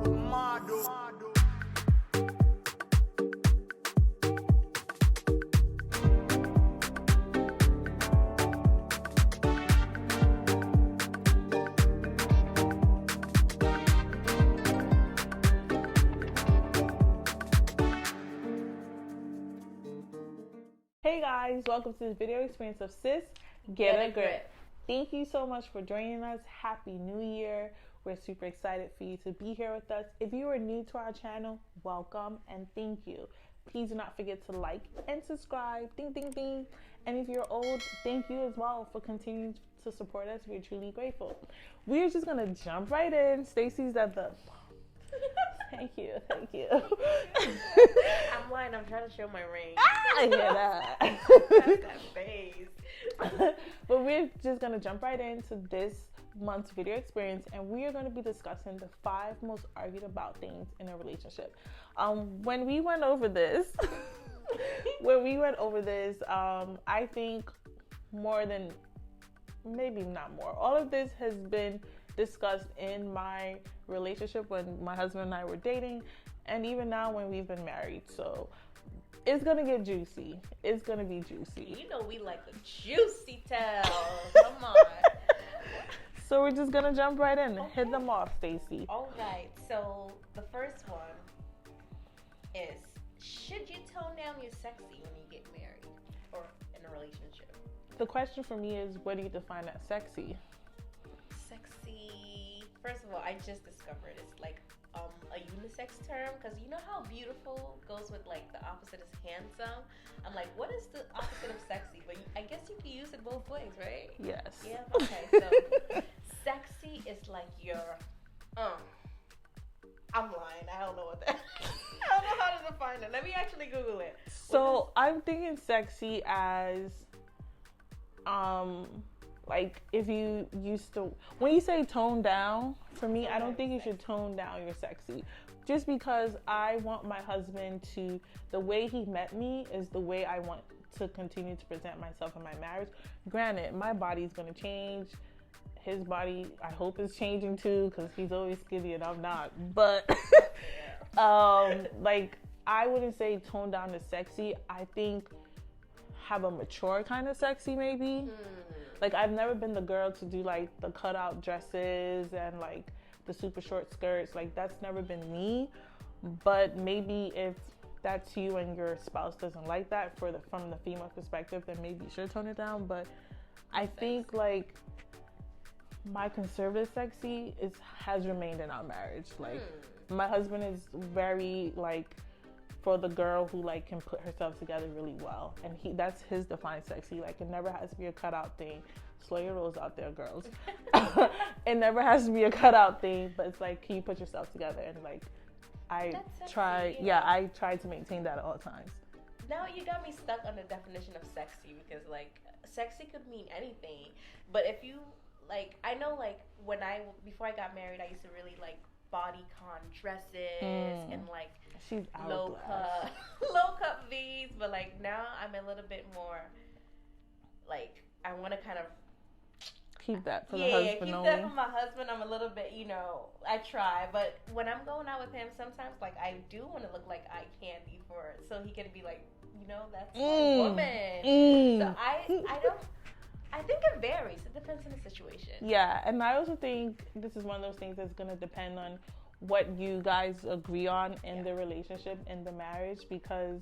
Hey guys, welcome to the video experience of Sis Get a Grip. Thank you so much for joining us. Happy New Year. We're super excited for you to be here with us. If you are new to our channel, welcome and thank you. Please do not forget to like and subscribe. Ding, ding, ding. And if you're old, thank you as well for continuing to support us. We're truly grateful. We're just going to jump right in. Stacey's at the... Thank you. I'm lying. I'm trying to show my ring. I hear that. That's that face. But we're just going to jump right into this month's video experience, and we are going to be discussing the 5 most argued about things in a relationship. When we went over this, I think more than, maybe not more, all of this has been discussed in my relationship when my husband and I were dating, and even now when we've been married. So it's gonna get juicy. It's gonna be juicy. You know we like the juicy tales. Come on. So we're just gonna jump right in. Okay. Hit them off, Stacey. All right. So the first one is: should you tone down your sexy when you get married or in a relationship? The question for me is, what do you define as sexy? Sexy. First of all, I just discovered it's like a unisex term, because you know how beautiful goes with like the opposite is handsome. I'm like, what is the opposite of sexy? But I guess you can use it both ways, right? Yes. Yeah. Okay. So sexy is like your. I'm lying. I don't know what that. I don't know how to define it. Let me actually Google it. So I'm thinking sexy as, like if you used to, when you say tone down, for me, I don't think you should tone down your sexy. Just because I want my husband to, the way he met me is the way I want to continue to present myself in my marriage. Granted, my body's going to change. His body, I hope, is changing too, because he's always skinny and I'm not. But, like, I wouldn't say tone down the sexy. I think have a mature kind of sexy, maybe. Like, I've never been the girl to do like the cutout dresses and like the super short skirts. Like, that's never been me. But maybe if that's you and your spouse doesn't like that from the female perspective, then maybe you should tone it down. But I think like my conservative sexy has remained in our marriage. Like, my husband is very like, for the girl who like can put herself together really well, and that's his defined sexy. Like, it never has to be a cutout thing. Slow your rolls out there, girls. It never has to be a cutout thing, but it's like, can you put yourself together? And like, I try to maintain that at all times. Now you got me stuck on the definition of sexy, because like sexy could mean anything. But if you like, I know like before I got married, I used to really like bodycon dresses and like low cut V's, but like now I'm a little bit more like, I want to kind of keep that for the husband only. That for my husband. I'm a little bit, I try, but when I'm going out with him, sometimes like I do want to look like eye candy so he can be like, that's my woman. So I think it varies. It depends on the situation. Yeah, and I also think this is one of those things that's going to depend on what you guys agree on in the relationship, in the marriage, because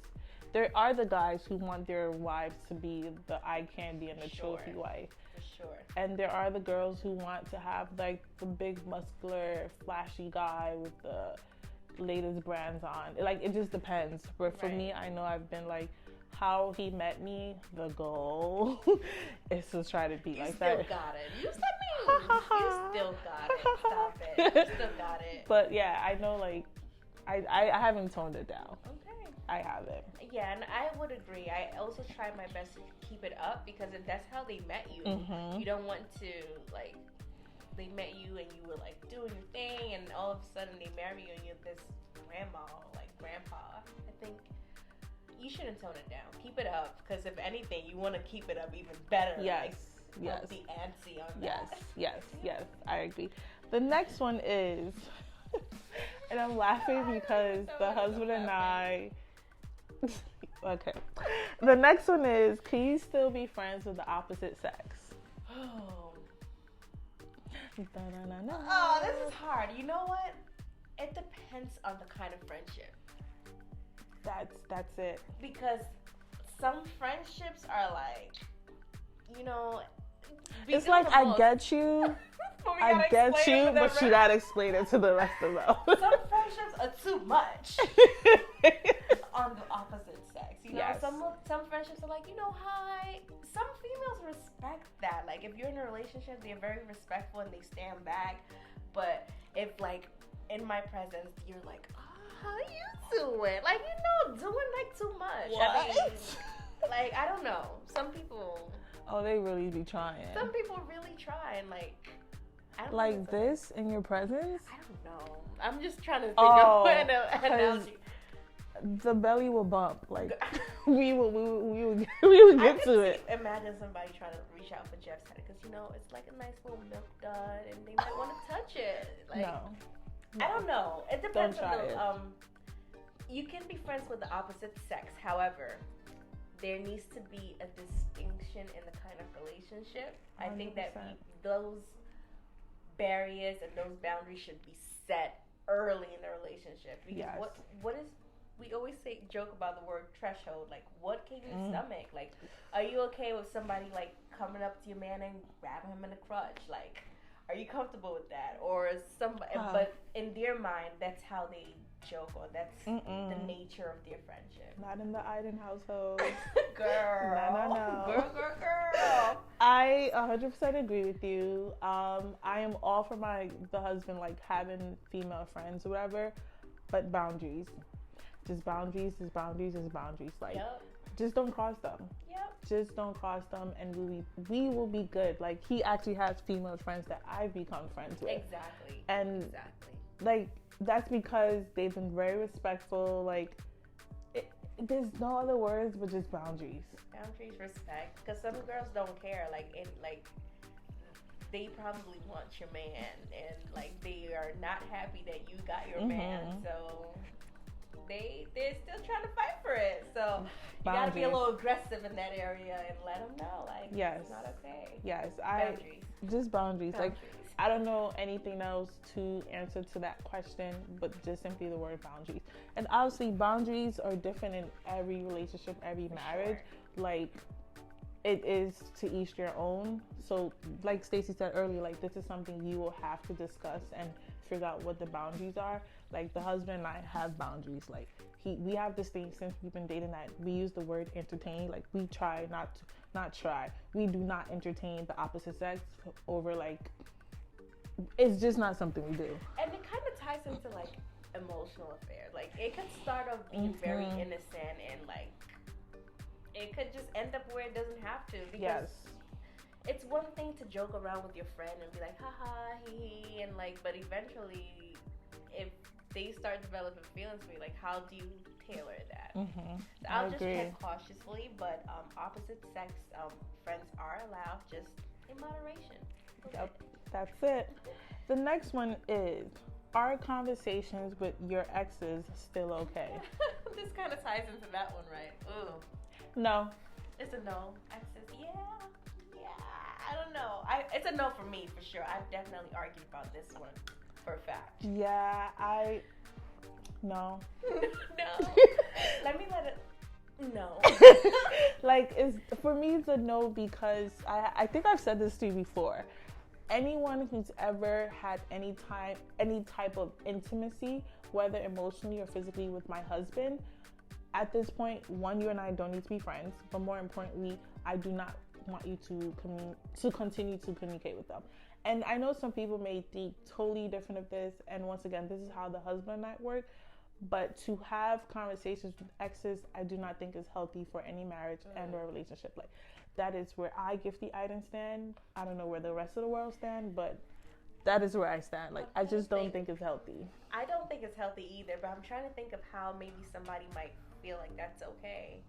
there are the guys who want their wives to be the eye candy and the trophy wife. For sure. And there are the girls who want to have like the big muscular flashy guy with the latest brands on. Like, it just depends. But for me, I know I've been like, how he met me, the goal is to try to be like that. You still got it. You still got it. Stop it. You still got it. But yeah, I know, like, I haven't toned it down. Okay. I haven't. Yeah, and I would agree. I also try my best to keep it up, because if that's how they met you, you don't want to, like, they met you and you were, like, doing your thing, and all of a sudden they marry you and you're this grandma, like, grandpa. I think you shouldn't tone it down. Keep it up, because if anything, you want to keep it up even better. Yes. Like, up the ante on that. Yes. I agree. The next one is, And I'm laughing because the husband and I. Okay. The next one is, can you still be friends with the opposite sex? Oh, this is hard. You know what? It depends on the kind of friendship. That's it. Because some friendships are like, you know, it's like I get you. I get you, but you gotta explain it to the rest of them. Some friendships are too much on the opposite sex. You know, yes. Some friendships are like, you know, hi. Some females respect that. Like, if you're in a relationship, they're very respectful and they stand back. But if, like, in my presence, you're like, oh, how you doing? Like, you know, doing like too much. What? I mean, like, I don't know. Some people. Oh, they really be trying. Some people really try and like. I don't like this in your presence? I don't know. I'm just trying to think of an analogy. The belly will bump. Like we will get to it. Imagine somebody trying to reach out for Jeff's head because you know it's like a nice little milk dud and they might want to touch it. Like, no. I don't know. It depends on the you can be friends with the opposite sex. However, there needs to be a distinction in the kind of relationship. 100%. I think that those barriers and those boundaries should be set early in the relationship. Because what is, we always joke about the word threshold. Like, what can you stomach? Like, are you okay with somebody like coming up to your man and grabbing him in the crotch? Like, are you comfortable with that? Or somebody, but in their mind, that's how they joke, or that's the nature of their friendship. Not in the Iden household. Girl. No. Girl. I 100% agree with you. I am all for the husband, like, having female friends or whatever, but boundaries. Just boundaries, Like, just don't cross them. Yep. Just don't cross them, and we will be good. Like, he actually has female friends that I've become friends with. Exactly. And, like, that's because they've been very respectful. Like, there's no other words but just boundaries. Boundaries, respect. Because some girls don't care. Like, they probably want your man, and like they are not happy that you got your man. So they're still trying to fight for it. So you gotta be a little aggressive in that area and let them know, like, it's not okay. Yes, boundaries. Just boundaries. Like, I don't know anything else to answer to that question, but just simply the word boundaries. And obviously, boundaries are different in every relationship, every marriage. Sure. Like, it is to each their own. So, like Stacey said earlier, like, this is something you will have to discuss and figure out what the boundaries are. Like, the husband and I have boundaries. Like, we have this thing since we've been dating that we use the word entertain. Like, we try we do not entertain the opposite sex over, like, it's just not something we do. And it kind of ties into like emotional affairs. Like, it could start off being very innocent, and like it could just end up where it doesn't have to. Because it's one thing to joke around with your friend and be like, haha, hee hee, and like, but eventually, if they start developing feelings for you, like, how do you tailor that? So I'll just tread cautiously, but opposite sex friends are allowed, just in moderation. Yep. That's it. The next one is, are conversations with your exes still okay? This kind of ties into that one, right? Ooh. No. It's a no. Exes, yeah. I don't know. It's a no for me, for sure. I've definitely argued about this one for a fact. Yeah, no. No. Let me let it. No. Like, for me, it's a no because I think I've said this to you before. Anyone who's ever had any type of intimacy, whether emotionally or physically, with my husband, at this point, one, you and I don't need to be friends, but more importantly, I do not want you to continue to communicate with them. And I know some people may think totally different of this, and once again, this is how the husband and I work, but to have conversations with exes, I do not think is healthy for any marriage and or relationship. Like, that is where I give the item stand. I don't know where the rest of the world stand, but that is where I stand. Like, I just don't think it's healthy. I don't think it's healthy either, but I'm trying to think of how maybe somebody might feel like that's okay.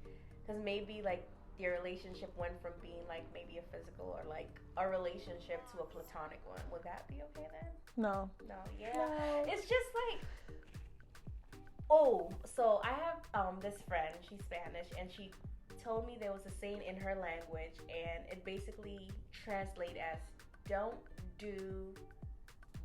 Because maybe, like, your relationship went from being, like, maybe a physical or, like, a relationship to a platonic one. Would that be okay then? No. Yeah. No. It's just, like, Oh, so I have this friend. She's Spanish, and she told me there was a saying in her language, and it basically translates as "Don't do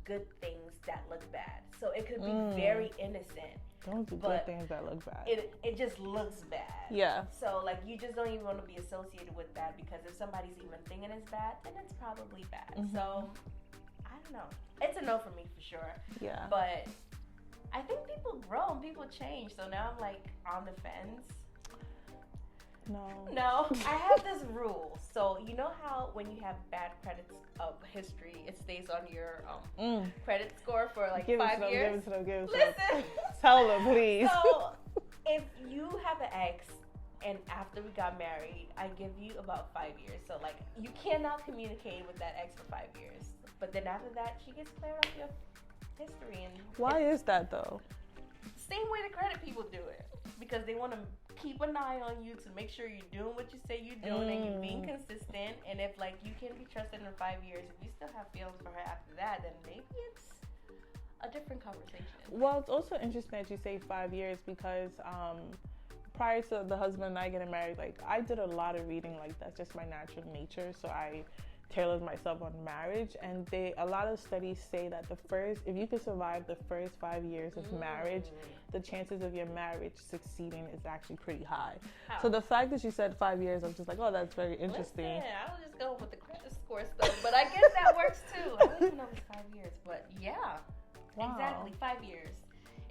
good things that look bad." So it could be very innocent. Don't do good things that look bad. It just looks bad. Yeah. So like you just don't even want to be associated with that, because if somebody's even thinking it's bad, then it's probably bad. So I don't know. It's a no for me for sure. Yeah. But I think people grow and people change. So now I'm like on the fence. No. I have this rule. So you know how when you have bad credit history, it stays on your credit score for like 5 years? Give it to them. Listen. Tell them, please. So if you have an ex and after we got married, I give you about 5 years. So like you cannot communicate with that ex for 5 years. But then after that, she gets cleared off your history. And why is that though? Same way the credit people do it, because they want to keep an eye on you to make sure you're doing what you say you're doing and you're being consistent. And if like you can be trusted in 5 years, if you still have feelings for her after that, then maybe it's a different conversation. Well, it's also interesting that you say 5 years, because prior to the husband and I getting married, like I did a lot of reading. Like that's just my natural nature. So I tailored myself on marriage, and a lot of studies say that if you could survive the first 5 years of marriage, the chances of your marriage succeeding is actually pretty high. So the fact that you said 5 years, I'm just like, oh, that's very interesting. Listen, I was just going with the credit score stuff, but I guess that works too. I don't even know if it's 5 years, but yeah, exactly 5 years.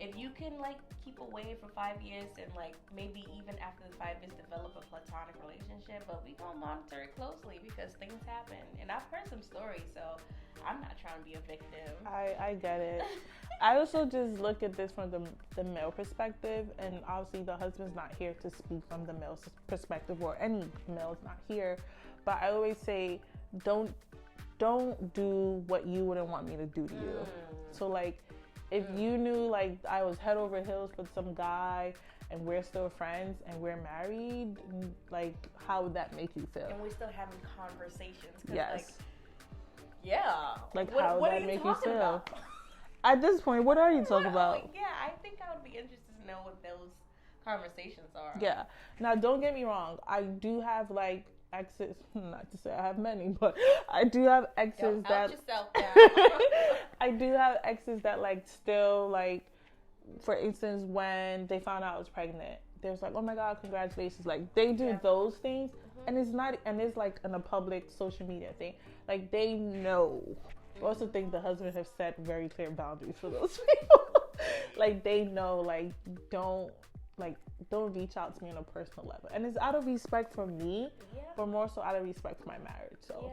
If you can like keep away for 5 years and like maybe even after the 5 years develop a platonic relationship, but we gonna monitor it closely because things happen. And I've heard some stories, so I'm not trying to be a victim. I get it. I also just look at this from the male perspective, and obviously the husband's not here to speak from the male's perspective, or any male's not here. But I always say, don't do what you wouldn't want me to do to you. So like, if you knew like I was head over heels with some guy and we're still friends and we're married, like how would that make you feel? And we're still having conversations. Yes. Like how would that make you feel? About? At this point, what are you talking about? Yeah, I think I would be interested to know what those conversations are. Yeah. Now, don't get me wrong. I do have like exes, not to say I have many, but I do have exes that I do have exes that like still like, for instance, when they found out I was pregnant, they was like, oh my God, congratulations. Like they do those things, and it's like in a public social media thing. Like they know. I also think the husband has set very clear boundaries for those people. Like they know, like don't reach out to me on a personal level, and it's out of respect for me, but more so out of respect for my marriage. So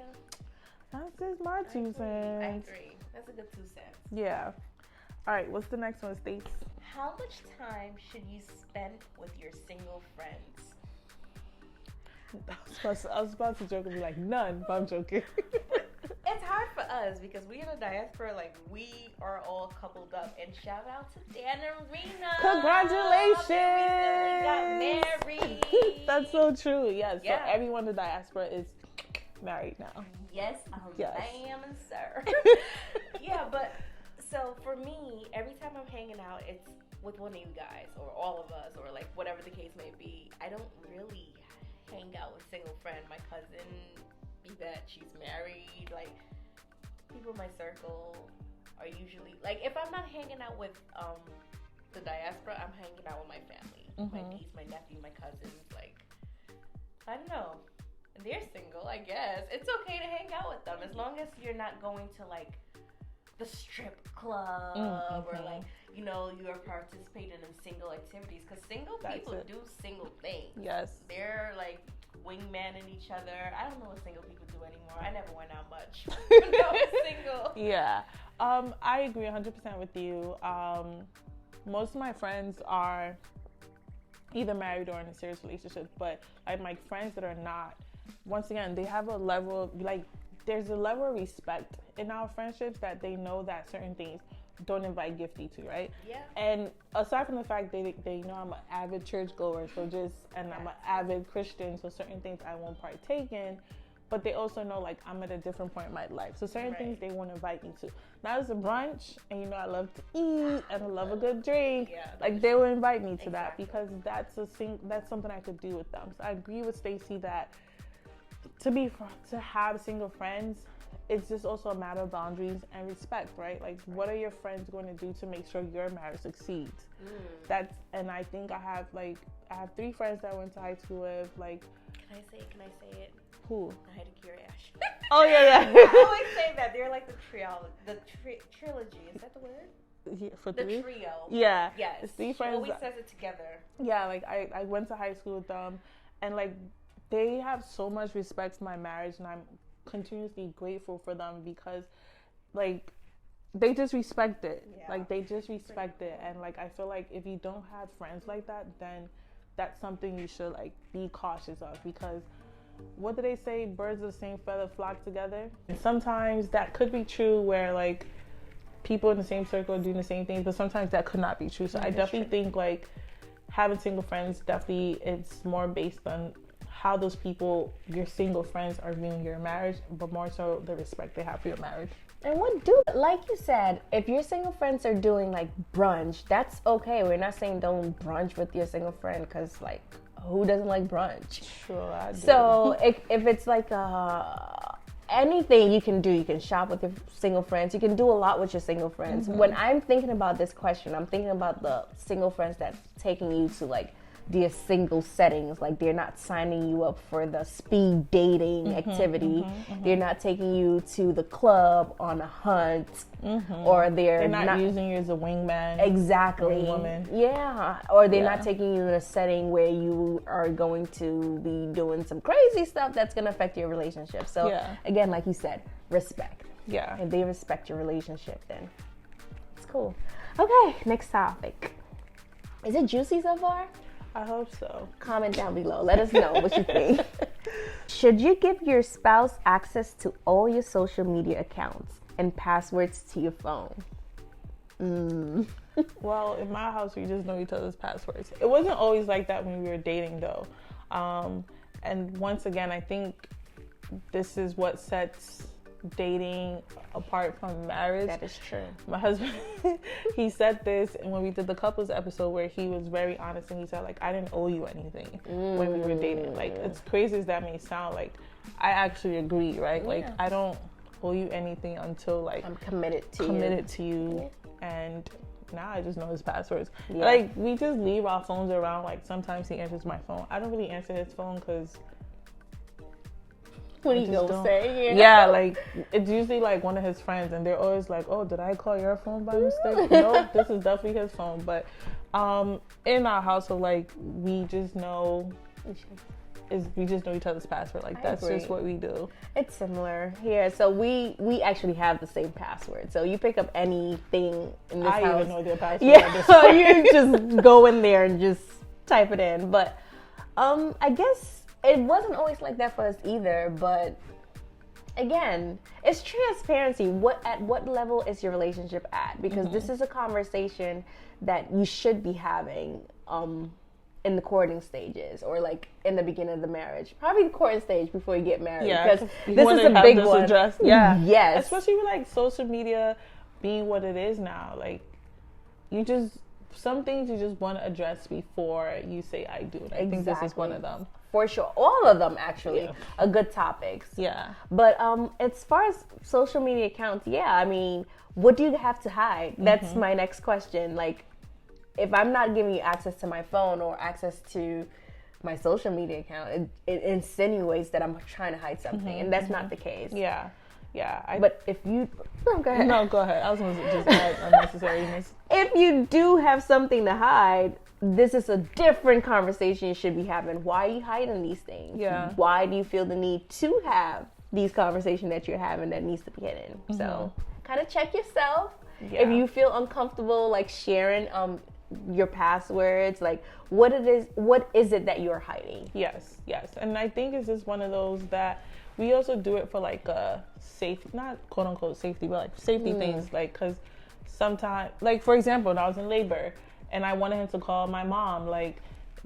that's just my 2 cents. I agree. That's a good 2 cents. Yeah. All right. What's the next one, Stace? How much time should you spend with your single friends? I was about to joke and be like none, but I'm joking. It's hard for us because we in the diaspora, like we are all coupled up. And shout out to Dan and Rena. Congratulations! We got married. That's so true. Yes. Yeah. So everyone in the diaspora is married now. Yes, ma'am and sir. Yeah, but so for me, every time I'm hanging out, it's with one of you guys or all of us or like whatever the case may be. I don't really hang out with single friend. My cousin Yvette, she's married. Like people in my circle are usually like, if I'm not hanging out with the diaspora, I'm hanging out with my family, my niece, my nephew, my cousins. Like I don't know. They're single, I guess. It's okay to hang out with them as long as you're not going to like the strip club or like, you know, you're participating in single activities, because single people do single things. Yes. They're like wingmanning each other. I don't know what single people do anymore. I never went out much. I was single. Yeah. I agree 100% with you. Most of my friends are either married or in a serious relationship, but like my friends that are not, once again, they have a level of, like, there's a level of respect in our friendships that they know that certain things don't invite gifty to, right? Yeah. And aside from the fact they know I'm an avid churchgoer, so I'm an avid Christian, so certain things I won't partake in. but they also know like I'm at a different point in my life. So certain things they won't invite me to. Now it's a brunch, and you know I love to eat and I love a good drink. Yeah, like they will invite me to that because that's something I could do with them. So I agree with Stacey that to have single friends, it's just also a matter of boundaries and respect, right? Like, what are your friends going to do to make sure your marriage succeeds? And I think I have 3 friends that I went to high school with. Like, can I say it? Who? Haida Kiriash. Oh yeah. I always say that they're like the trilogy. Is that the word? Yeah, for the 3? trio. Yeah. Yes. It's 3 She friends. always says it together. Yeah, like I went to high school with them, and like they have so much respect for my marriage, and I'm continuously grateful for them because like they just respect it. Like they just respect it. And like I feel like if you don't have friends like that, then that's something you should like be cautious of, because what do they say, birds of the same feather flock together? And sometimes that could be true where like people in the same circle are doing the same things, but sometimes that could not be true. So I definitely think like having single friends, definitely it's more based on how those people, your single friends, are viewing your marriage, but more so the respect they have for your marriage. And like you said, if your single friends are doing like brunch, that's okay. We're not saying don't brunch with your single friend, because like who doesn't like brunch? Sure, I do. So if it's like anything you can do, you can shop with your single friends. You can do a lot with your single friends. When I'm thinking about this question, I'm thinking about the single friends that's taking you to like the single settings. Like they're not signing you up for the speed dating activity. They're not taking you to the club on a hunt, or they're not using you as a wingman. Exactly. Woman. Yeah. Or they're not taking you in a setting where you are going to be doing some crazy stuff that's going to affect your relationship. So again, like you said, respect. Yeah. If they respect your relationship, then it's cool. Okay, next topic. Is it juicy so far? I hope so. Comment down below. Let us know what you think. Should you give your spouse access to all your social media accounts and passwords to your phone? Well, in my house, we just know each other's passwords. It wasn't always like that when we were dating, though. And once again, I think this is what sets dating apart from marriage. That is true. My husband, he said this when we did the couples episode, where he was very honest, and he said like, I didn't owe you anything when we were dating. Like, as crazy as that may sound, like I actually agree, right? Like I don't owe you anything until like I'm committed to you. And now I just know his passwords. Like we just leave our phones around. Like sometimes he answers my phone. I don't really answer his phone because what are you gonna say? Yeah, like it's usually like one of his friends, and they're always like, "Oh, did I call your phone by mistake?" No, this is definitely his phone. But in our household, like we just know each other's password. Like that's just what we do. It's similar here. So we actually have the same password. So you pick up anything in this house, I even know their password. Yeah, so you just go in there and just type it in. But I guess it wasn't always like that for us either, but again, it's transparency. At what level is your relationship at? Because this is a conversation that you should be having in the courting stages, or like in the beginning of the marriage. Probably the courting stage before you get married. Yeah, because this is a big one. Addressed. Yeah. Yes. Especially with like social media being what it is now. Like some things you just want to address before you say I do. And I think this is one of them. For sure. All of them actually are good topics. Yeah. But as far as social media accounts, I mean, what do you have to hide? That's my next question. Like, if I'm not giving you access to my phone or access to my social media account, it insinuates that I'm trying to hide something, and that's not the case. Yeah. But if you... No, go ahead. No, go ahead. I was going to just add unnecessariness. If you do have something to hide, this is a different conversation you should be having. Why are you hiding these things? Yeah. Why do you feel the need to have these conversations that you're having that needs to be hidden? So kind of check yourself. Yeah. If you feel uncomfortable like sharing your passwords, like what is it that you're hiding? Yes. And I think it's just one of those that we also do it for like a safety, not quote unquote safety, but like safety things. Like, because sometimes, like for example, when I was in labor and I wanted him to call my mom, like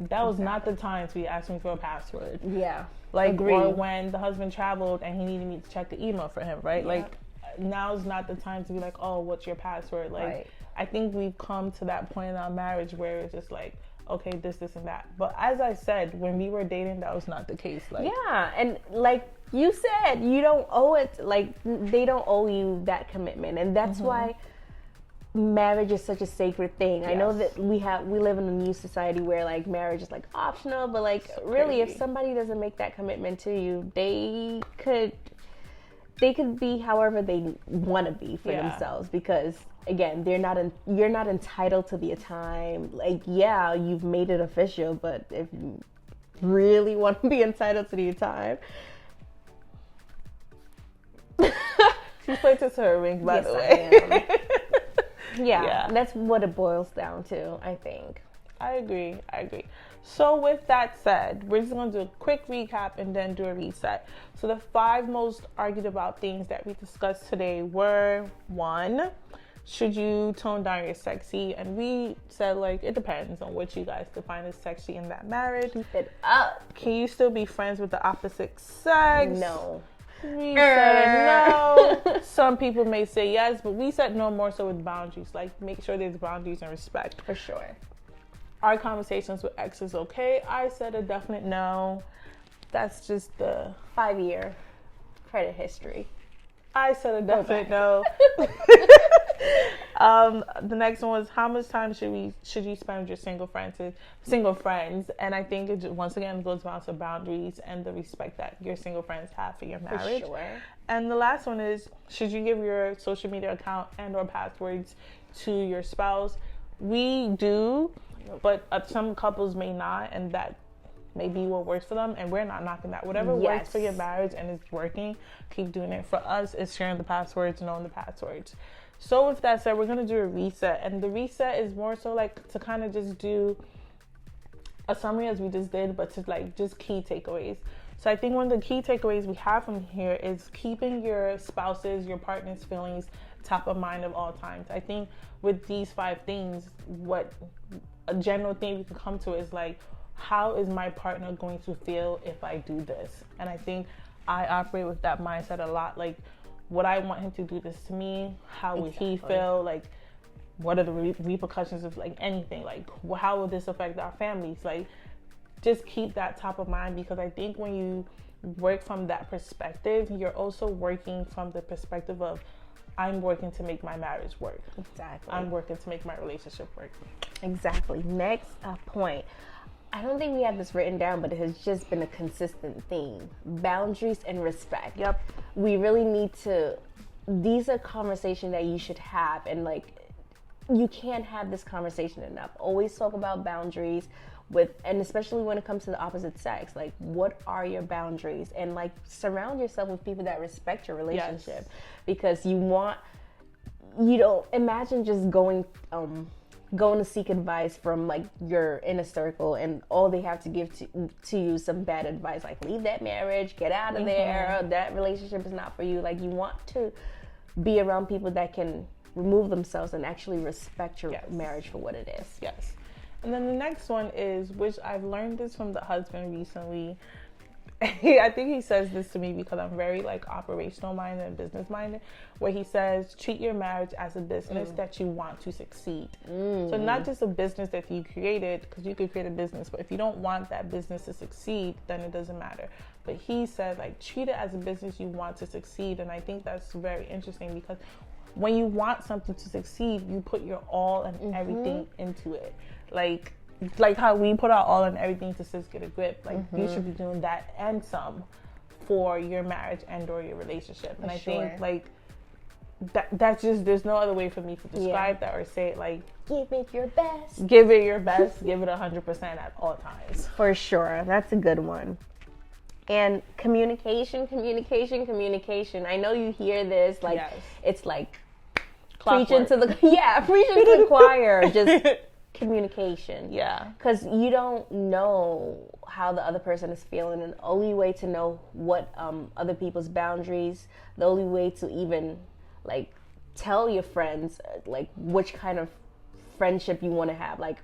that was not the time to be asking for a password. Yeah. Like, Agreed. or when the husband traveled and he needed me to check the email for him, right? Yeah. Like, now's not the time to be like, oh, what's your password? Like, Right. I think we've come to that point in our marriage where it's just like, okay, this, and that. But as I said, when we were dating, that was not the case. Like, yeah, and like you said, you don't owe it. Like, they don't owe you that commitment, and that's why marriage is such a sacred thing. I know that we live in a new society where like marriage is like optional, but like really, if somebody doesn't make that commitment to you, they could be however they want to be for themselves, because again, you're not entitled to the time. Like, yeah, you've made it official, but if you really want to be entitled to the time. She pointed to her ring, by the way. Yeah, that's what it boils down to, I think. I agree. So with that said, we're just going to do a quick recap and then do a reset. So the 5 most argued about things that we discussed today were: 1, should you tone down your sexy? And we said, like, it depends on what you guys define as sexy in that marriage. Keep it up. Can you still be friends with the opposite sex? No. We said no. Some people may say yes, but we said no, more so with boundaries. Like, make sure there's boundaries and respect. For sure. Are conversations with exes okay? I said a definite no. That's just the 5-year credit history. I said a definite no. The next one was, how much time should you spend with your single friends? And I think it once again goes down to boundaries and the respect that your single friends have for your marriage. For sure. And the last one is, should you give your social media account and or passwords to your spouse? We do, but some couples may not, and that may be what works for them, and we're not knocking that. Whatever works for your marriage and is working, keep doing it. For us, it's sharing the passwords, knowing the passwords. So with that said, we're going to do a reset, and the reset is more so like to kind of just do a summary as we just did, but to like just key takeaways. So I think one of the key takeaways we have from here is keeping your spouse's, your partner's feelings top of mind at all times. I think with these 5 things, what a general thing we can come to is like, how is my partner going to feel if I do this? And I think I operate with that mindset a lot. Like, would I want him to do this to me? How would he feel? Like, what are the repercussions of like anything? Like, how will this affect our families? Like, just keep that top of mind, because I think when you work from that perspective, you're also working from the perspective of, I'm working to make my marriage work. Exactly. I'm working to make my relationship work. Exactly. Next point. I don't think we have this written down, but it has just been a consistent theme. Boundaries and respect. Yep. We really need to, these are conversations that you should have, and like, you can't have this conversation enough. Always talk about boundaries and especially when it comes to the opposite sex. Like, what are your boundaries? And like, surround yourself with people that respect your relationship. Yes. Because you don't imagine just going to seek advice from like your inner circle, and all they have to give to you is some bad advice, like leave that marriage, get out of there, that relationship is not for you. Like, you want to be around people that can remove themselves and actually respect your marriage for what it is. Yes. And then the next one is, which I've learned this from the husband recently. I think he says this to me because I'm very like operational minded and business minded, where he says, treat your marriage as a business that you want to succeed. So not just a business that you created, because you could create a business, but if you don't want that business to succeed, then it doesn't matter. But he said, like, treat it as a business you want to succeed. And I think that's very interesting, because when you want something to succeed, you put your all and everything into it. Like how we put our all and everything to just get a grip. Like, you should be doing that and some for your marriage and or your relationship. And I think like that's just, there's no other way for me to describe that or say it. Like, give it your best. Give it your best. Give it 100% at all times. For sure. That's a good one. And communication. I know you hear this, like, it's like preaching to the choir. Just communication. Yeah. Because you don't know how the other person is feeling, and the only way to know what other people's boundaries, the only way to even like tell your friends like which kind of friendship you want to have, like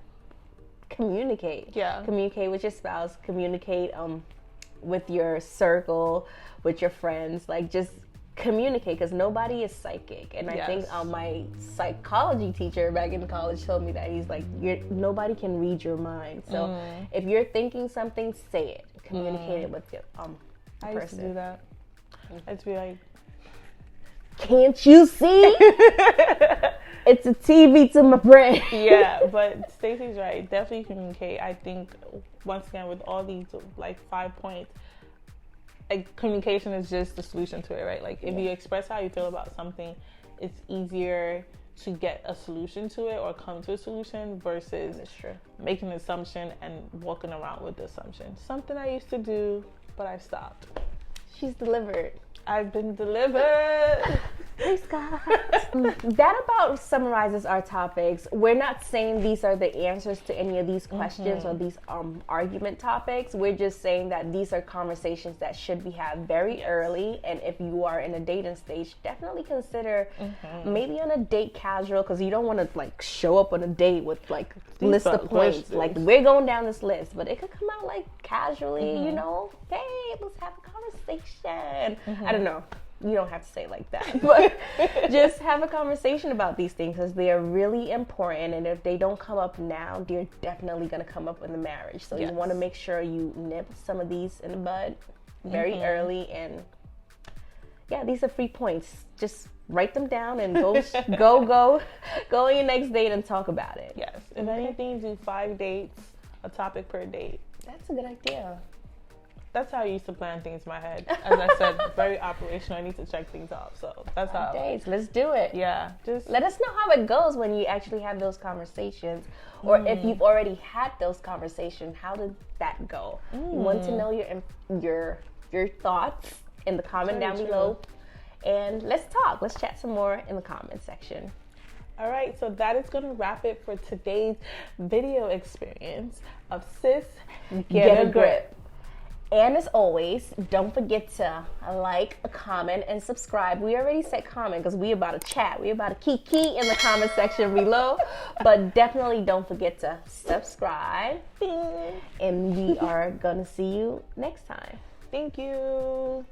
communicate. Yeah. Communicate with your spouse, communicate with your circle, with your friends. Like, just communicate, because nobody is psychic. And I think my psychology teacher back in college told me that. He's like, nobody can read your mind. So if you're thinking something, say it. Communicate it with your I person. used to do that. I used to be like, can't you see? It's a TV to my brain. yeah, but Stacey's right. Definitely communicate. I think, once again, with all these like 5 points, like, communication is just the solution to it, right? Like, if you express how you feel about something, it's easier to get a solution to it or come to a solution versus making an assumption and walking around with the assumption. Something I used to do, but I stopped. She's delivered. I've been delivered. Praise God. That about summarizes our topics. We're not saying these are the answers to any of these questions or these argument topics. We're just saying that these are conversations that should be had very early. And if you are in a dating stage, definitely consider maybe on a date casual, because you don't want to like show up on a date with like list of points. Like, we're going down this list, but it could come out like casually, you know, hey, let's have a conversation. I don't know. You don't have to say it like that, but just have a conversation about these things, because they are really important. And if they don't come up now, they're definitely going to come up in the marriage. So you want to make sure you nip some of these in the bud very early. And these are 3 points. Just write them down and go on your next date and talk about it. Yes. If anything, do 5 dates, a topic per date. That's a good idea. That's how I used to plan things in my head. As I said, very operational. I need to check things off. So that's how. Dates. Let's do it. Yeah. Just let us know how it goes when you actually have those conversations, or if you've already had those conversations. How did that go? We want to know your thoughts in the comment down below, and let's talk. Let's chat some more in the comment section. All right, so that is going to wrap it for today's video experience of Sis Get a Grip. And as always, don't forget to like, comment, and subscribe. We already said comment because we about to chat. We about to kiki in the comment section below. But definitely don't forget to subscribe. And we are going to see you next time. Thank you.